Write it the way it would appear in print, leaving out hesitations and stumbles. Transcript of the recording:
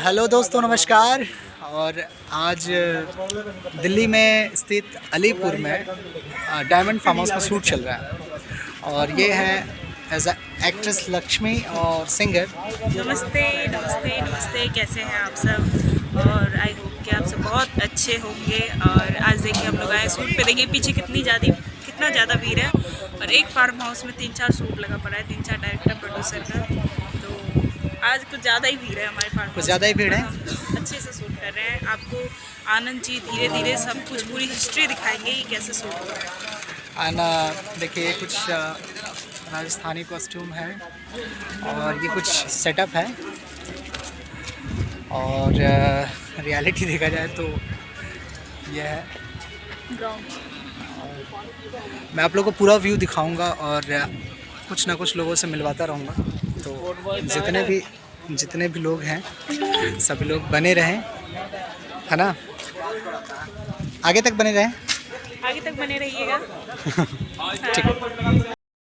Hello दोस्तों, नमस्कार। और आज दिल्ली में स्थित अलीपुर में डायमंड फार्म हाउस का शूट चल रहा है और ये है एज अ एक्ट्रेस लक्ष्मी और सिंगर। नमस्ते नमस्ते नमस्ते, कैसे हैं आप सब? और आई होप कि आप सब बहुत अच्छे होंगे। और आज देखिए हम लोग आए शूट पे। देखिए पीछे कितना ज़्यादा भीड़ है और एक फार्म हाउस में 3-4 शूट लगा पड़ा है, 3-4 डायरेक्टर प्रोड्यूसर का। तो आज कुछ ज़्यादा ही भीड़ है हमारे फार्म हाउस। कुछ ज़्यादा ही भीड़ है। हम अच्छे से शूट कर रहे हैं। आपको आनंद जी धीरे धीरे सब कुछ पूरी हिस्ट्री दिखाएंगे कि कैसे शूट हो रहा है। एंड देखिए कुछ राजस्थानी कॉस्ट्यूम है और ये कुछ सेटअप है। और रियलिटी देखा जाए तो यह है। मैं आप लोगों को पूरा व्यू दिखाऊंगा और कुछ ना कुछ लोगों से मिलवाता रहूँगा। तो जितने भी लोग हैं सभी लोग बने रहें, है ना। आगे तक बने रहें। आगे तक बने रहिएगा। ठीक है।